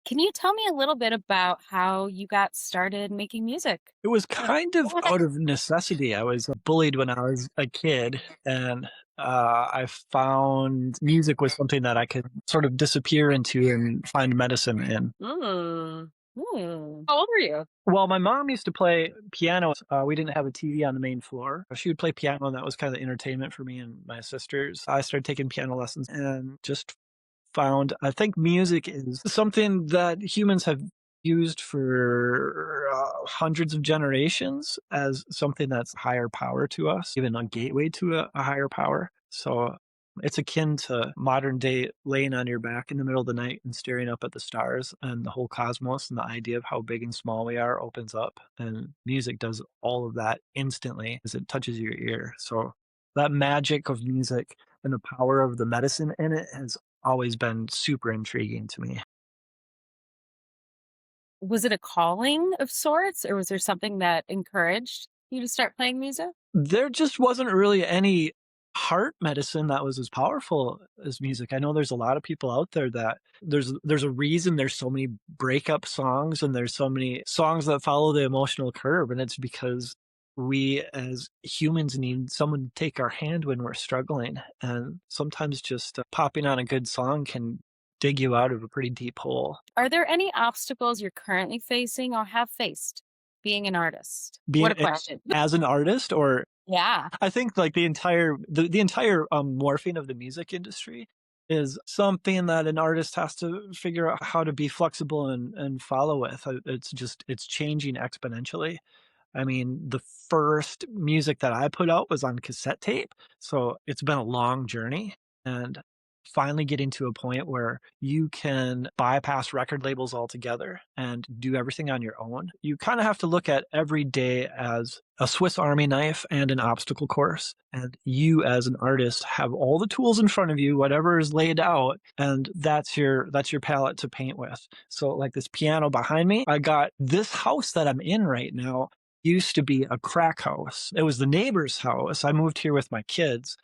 Can you tell me a little bit about how you got started making music? It was kind of out of necessity. I was bullied when I was a kid, and I found music was something that I could sort of disappear into and find medicine in. Mm. How old were you? Well, my mom used to play piano. We didn't have a TV on the main floor. She would play piano, and that was kind of entertainment for me and my sisters. I started taking piano lessons and just found I think music is something that humans have used for hundreds of generations as something that's higher power to us, even a gateway to a higher power. So it's akin to modern day laying on your back in the middle of the night and staring up at the stars and the whole cosmos, and the idea of how big and small we are opens up. And music does all of that instantly as it touches your ear. So that magic of music and the power of the medicine in it has always been super intriguing to me. Was it a calling of sorts, or was there something that encouraged you to start playing music? There just wasn't really any heart medicine that was as powerful as music. I know there's a lot of people out there that there's a reason there's so many breakup songs and there's so many songs that follow the emotional curve, and it's because we as humans need someone to take our hand when we're struggling, and sometimes just popping on a good song can dig you out of a pretty deep hole. Are there any obstacles you're currently facing or have faced being an artist? What Being a question. as an artist or Yeah. I think like the entire morphing of the music industry is something that an artist has to figure out how to be flexible and follow with. It's changing exponentially. I mean, the first music that I put out was on cassette tape, so it's been a long journey, and finally getting to a point where you can bypass record labels altogether and do everything on your own. You kinda have to look at every day as a Swiss Army knife and an obstacle course, and you as an artist have all the tools in front of you, whatever is laid out, and that's your palette to paint with. So, like this piano behind me, I got this house that I'm in right now used to be a crack house. It was the neighbor's house. I moved here with my kids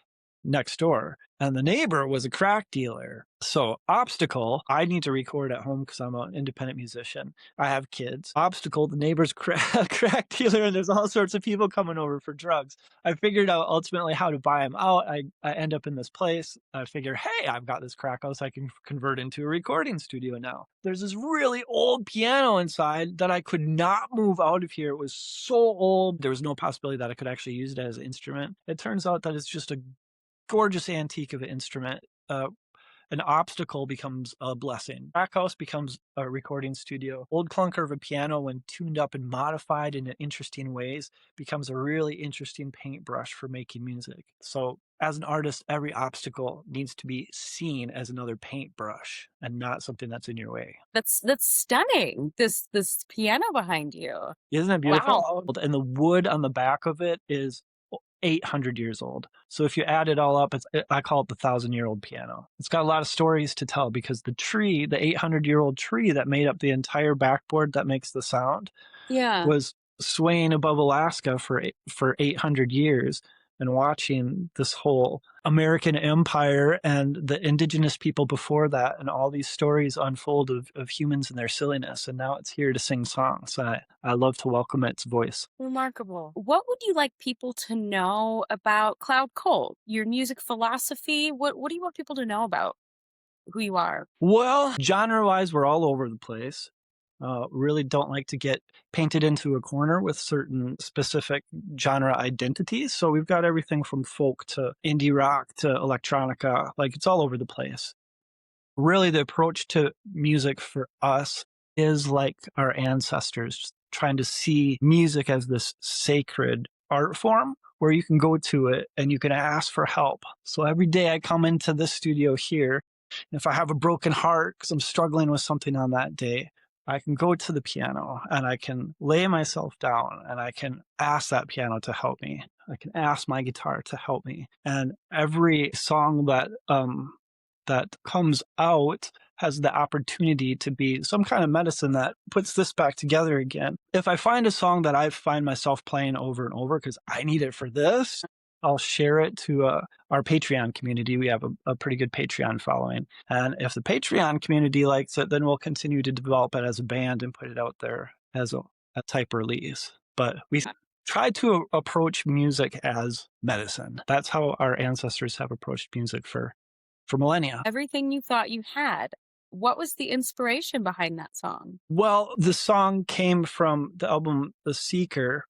next door, and the neighbor was a crack dealer. So, obstacle, I need to record at home because I'm an independent musician. I have kids. Obstacle, the neighbor's crack dealer, and there's all sorts of people coming over for drugs. I figured out ultimately how to buy them out. I end up in this place. I figure, hey, I've got this crack house I can convert into a recording studio now. There's this really old piano inside that I could not move out of here. It was so old. There was no possibility that I could actually use it as an instrument. It turns out that it's just a gorgeous antique of an instrument. An obstacle becomes a blessing. Crack house becomes a recording studio. Old clunker of a piano, when tuned up and modified in interesting ways, becomes a really interesting paintbrush for making music. So, as an artist, every obstacle needs to be seen as another paintbrush and not something that's in your way. That's stunning. This piano behind you. Isn't it beautiful? Wow. And the wood on the back of it is 800 years old. So if you add it all up, I call it the 1,000-year-old piano. It's got a lot of stories to tell because the tree, the 800-year-old tree that made up the entire backboard that makes the sound, Yeah. was swaying above Alaska for 800 years and watching this whole American empire and the indigenous people before that and all these stories unfold of humans and their silliness. And now it's here to sing songs. I love to welcome its voice. Remarkable. What would you like people to know about Cloud Cold? Your music philosophy? What do you want people to know about who you are? Well, genre-wise, we're all over the place. Really don't like to get painted into a corner with certain specific genre identities. So we've got everything from folk to indie rock to electronica. Like it's all over the place. Really, the approach to music for us is like our ancestors, trying to see music as this sacred art form where you can go to it and you can ask for help. So every day I come into this studio here, and if I have a broken heart because I'm struggling with something on that day, I can go to the piano and I can lay myself down and I can ask that piano to help me. I can ask my guitar to help me. And every song that comes out has the opportunity to be some kind of medicine that puts this back together again. If I find a song that I find myself playing over and over because I need it for this, I'll share it to our Patreon community. We have a pretty good Patreon following. And if the Patreon community likes it, then we'll continue to develop it as a band and put it out there as a type release. But we try to approach music as medicine. That's how our ancestors have approached music for millennia. Everything you thought you had. What was the inspiration behind that song? Well, the song came from the album The Seeker,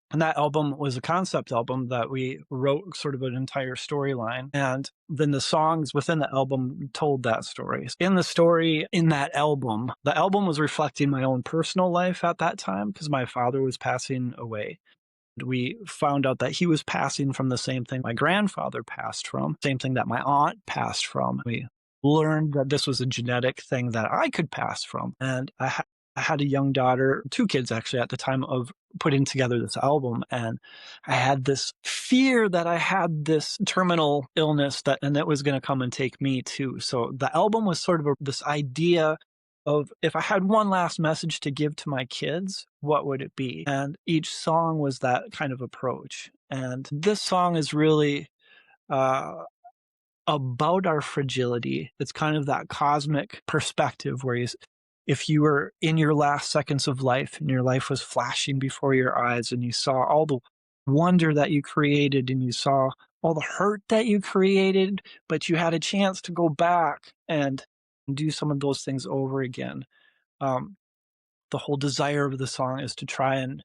and that album was a concept album that we wrote sort of an entire storyline. And then the songs within the album told that story. In the story in that album, the album was reflecting my own personal life at that time because my father was passing away. We found out that he was passing from the same thing my grandfather passed from, same thing that my aunt passed from. We learned that this was a genetic thing that I could pass from. And I had a young daughter, 2 kids actually at the time of putting together this album. And I had this fear that I had this terminal illness and that was going to come and take me too. So the album was sort of this idea of if I had one last message to give to my kids, what would it be? And each song was that kind of approach. And this song is really about our fragility. It's kind of that cosmic perspective where if you were in your last seconds of life and your life was flashing before your eyes and you saw all the wonder that you created and you saw all the hurt that you created, but you had a chance to go back and do some of those things over again. The whole desire of the song is to try and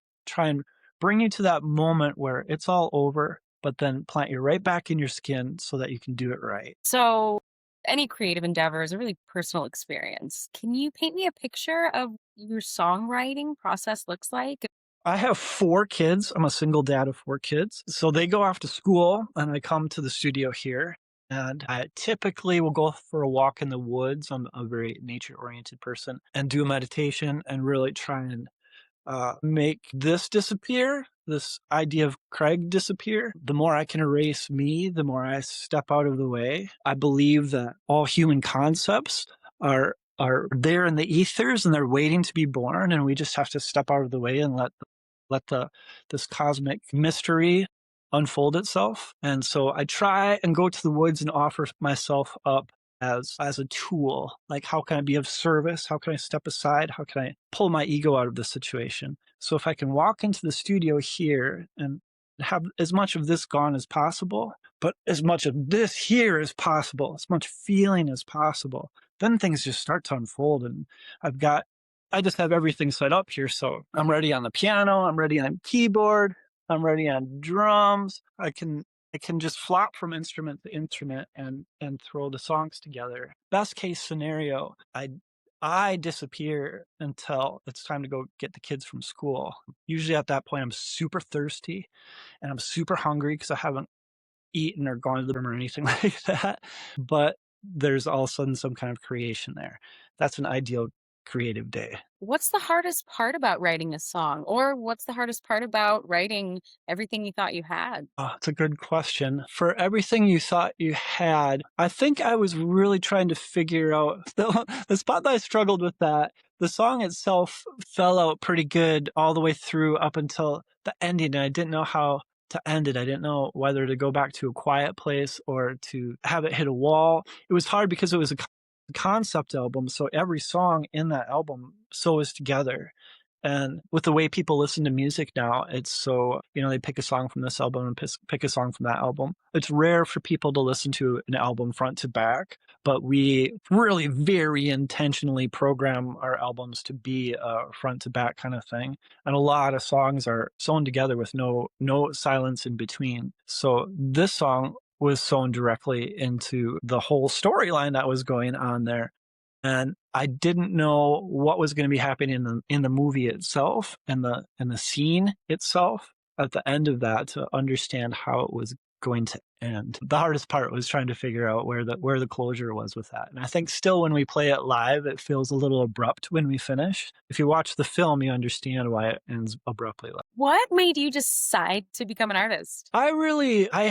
bring you to that moment where it's all over, but then plant you right back in your skin so that you can do it right. So, any creative endeavor is a really personal experience. Can you paint me a picture of your songwriting process looks like? I have 4 kids. I'm a single dad of 4 kids. So they go off to school and I come to the studio here. And I typically will go for a walk in the woods. I'm a very nature-oriented person and do a meditation and really try and make this disappear, this idea of Craig disappear. The more I can erase me, the more I step out of the way. I believe that all human concepts are there in the ethers and they're waiting to be born, and we just have to step out of the way and let this cosmic mystery unfold itself. And so I try and go to the woods and offer myself up as a tool. Like, how can I be of service? How can I step aside? How can I pull my ego out of the situation? So if I can walk into the studio here and have as much of this gone as possible, but as much of this here as possible, as much feeling as possible, then things just start to unfold. And I just have everything set up here. So I'm ready on the piano, I'm ready on keyboard, I'm ready on drums. I can just flop from instrument to instrument and throw the songs together. Best case scenario, I disappear until it's time to go get the kids from school. Usually at that point, I'm super thirsty and I'm super hungry because I haven't eaten or gone to the room or anything like that. But there's all of a sudden some kind of creation there. That's an ideal creative day. What's the hardest part about writing a song? Or what's the hardest part about writing everything you thought you had? Oh, it's a good question. For everything you thought you had, I think I was really trying to figure out the spot that I struggled with that. The song itself fell out pretty good all the way through up until the ending, and I didn't know how to end it. I didn't know whether to go back to a quiet place or to have it hit a wall. It was hard because it was a concept album, so every song in that album sews together. And with the way people listen to music now, it's so, they pick a song from this album and pick a song from that album. It's rare for people to listen to an album front to back, but we really very intentionally program our albums to be a front to back kind of thing. And a lot of songs are sewn together with no silence in between. So this song was sewn directly into the whole storyline that was going on there. And I didn't know what was going to be happening in the movie itself and the scene itself at the end of that to understand how it was going to And the hardest part was trying to figure out where the closure was with that. And I think still when we play it live, it feels a little abrupt when we finish. If you watch the film, you understand why it ends abruptly. What made you decide to become an artist? I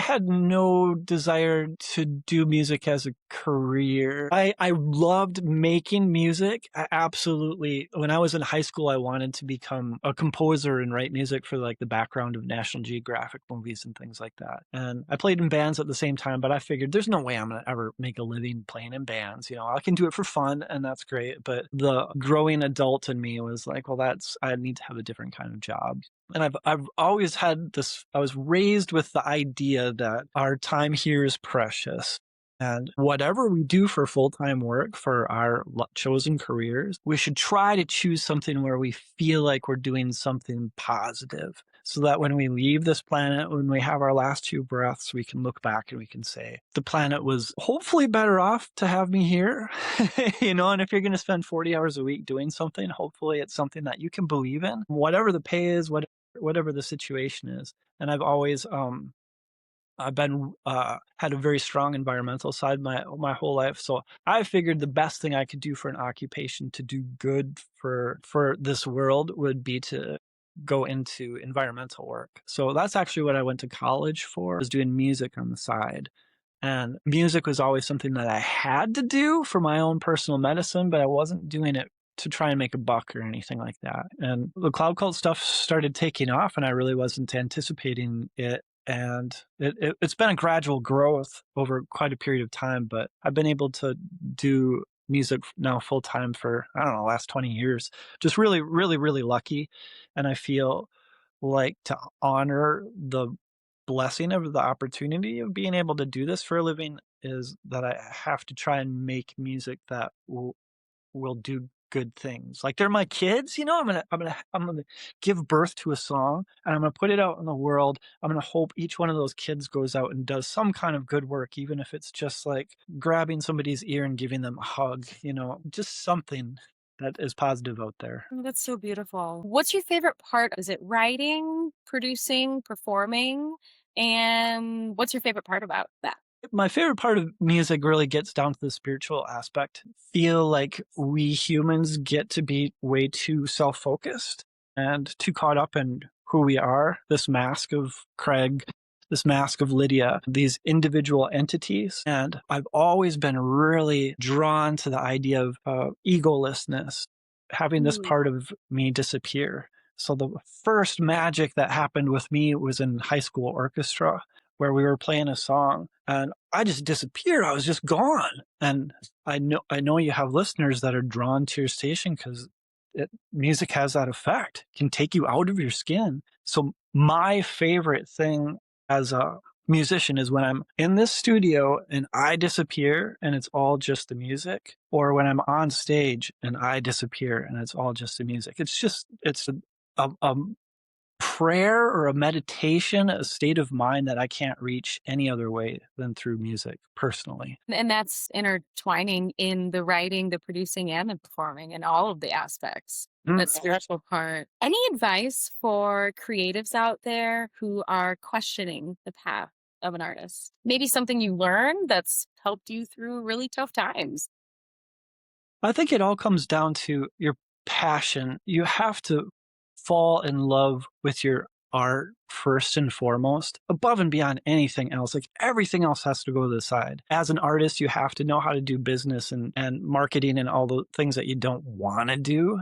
had no desire to do music as a career. I loved making music. I absolutely, when I was in high school, I wanted to become a composer and write music for like the background of National Geographic movies and things like that. And I played in bands at the same time, but I figured there's no way I'm going to ever make a living playing in bands. You know, I can do it for fun and that's great. But the growing adult in me was like, well, I need to have a different kind of job. And I've always had this, I was raised with the idea that our time here is precious. And whatever we do for full-time work for our chosen careers, we should try to choose something where we feel like we're doing something positive. So that when we leave this planet, when we have our last few breaths, we can look back and we can say, the planet was hopefully better off to have me here. You know, and if you're going to spend 40 hours a week doing something, hopefully it's something that you can believe in, whatever the pay is, whatever the situation is. And I've been had a very strong environmental side my whole life. So I figured the best thing I could do for an occupation to do good for this world would be to go into environmental work. So that's actually what I went to college for, was doing music on the side. And music was always something that I had to do for my own personal medicine, but I wasn't doing it to try and make a buck or anything like that. And the Cloud Cult stuff started taking off, and I really wasn't anticipating it. And it's been a gradual growth over quite a period of time, but I've been able to do music now full time for, I don't know, the last 20 years. Just really, really, really lucky. And I feel like to honor the blessing of the opportunity of being able to do this for a living is that I have to try and make music that will do good things. Like they're my kids, you know, I'm gonna give birth to a song and I'm gonna put it out in the world. I'm gonna hope each one of those kids goes out and does some kind of good work, even if it's just like grabbing somebody's ear and giving them a hug, you know, just something that is positive out there. Oh, that's so beautiful. What's your favorite part? Is it writing, producing, performing? And what's your favorite part about that? My favorite part of music really gets down to the spiritual aspect. Feel like we humans get to be way too self-focused and too caught up in who we are, this mask of Craig, this mask of Lydia, these individual entities. And I've always been really drawn to the idea of egolessness, having this Mm. part of me disappear. So the first magic that happened with me was in high school orchestra, where we were playing a song and I just disappeared. I was just gone. And I know you have listeners that are drawn to your station because music has that effect, can take you out of your skin. So my favorite thing as a musician is when I'm in this studio and I disappear and it's all just the music, or when I'm on stage and I disappear and it's all just the music. It's a prayer or a meditation, a state of mind that I can't reach any other way than through music personally. And that's intertwining in the writing, the producing, and the performing, and all of the aspects. Mm. That spiritual part. Any advice for creatives out there who are questioning the path of an artist? Maybe something you learned that's helped you through really tough times. I think it all comes down to your passion. You have to fall in love with your art first and foremost, above and beyond anything else. Like everything else has to go to the side. As an artist, you have to know how to do business and marketing and all the things that you don't want to do.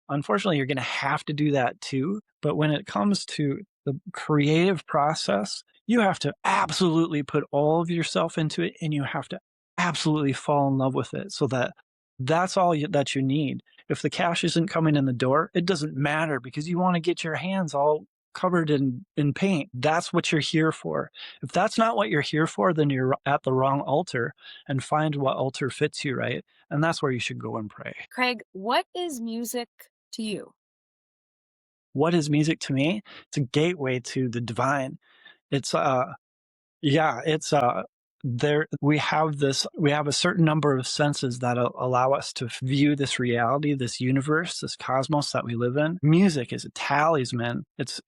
Unfortunately, you're going to have to do that too. But when it comes to the creative process, you have to absolutely put all of yourself into it and you have to absolutely fall in love with it so that that's all that you need. If the cash isn't coming in the door, it doesn't matter because you want to get your hands all covered in paint. That's what you're here for. If that's not what you're here for, then you're at the wrong altar, and find what altar fits you right. And that's where you should go and pray. Craig, what is music to you? What is music to me? It's a gateway to the divine. It's yeah, it's there we have a certain number of senses that allow us to view this reality, this universe, this cosmos that we live in. Music is a talisman. It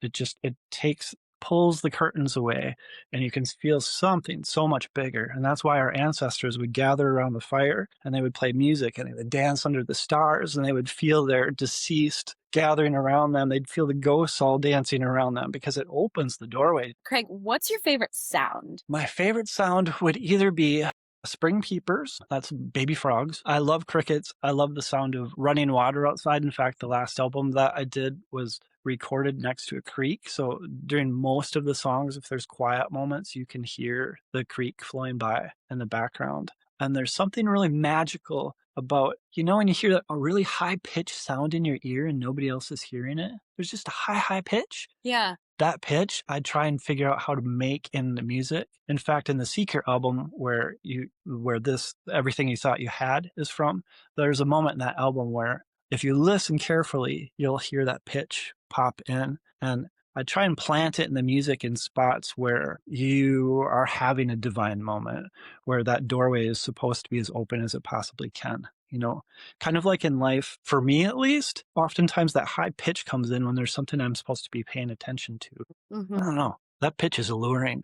takes pulls the curtains away and you can feel something so much bigger. And that's why our ancestors would gather around the fire and they would play music and they would dance under the stars and they would feel their deceased gathering around them. They'd feel the ghosts all dancing around them because it opens the doorway. Craig, what's your favorite sound? My favorite sound would either be spring peepers, that's baby frogs. I love crickets. I love the sound of running water outside. In fact, the last album that I did was recorded next to a creek. So during most of the songs, if there's quiet moments, you can hear the creek flowing by in the background. And there's something really magical about, when you hear a really high pitched sound in your ear and nobody else is hearing it, there's just a high pitch. Yeah. That pitch, I try and figure out how to make in the music. In fact, in the Secret album where this Everything You Thought You Had is from, there's a moment in that album where if you listen carefully, you'll hear that pitch pop in. And I try and plant it in the music in spots where you are having a divine moment, where that doorway is supposed to be as open as it possibly can. Kind of like in life, for me at least, oftentimes that high pitch comes in when there's something I'm supposed to be paying attention to. I Hmm. don't know. That pitch is alluring.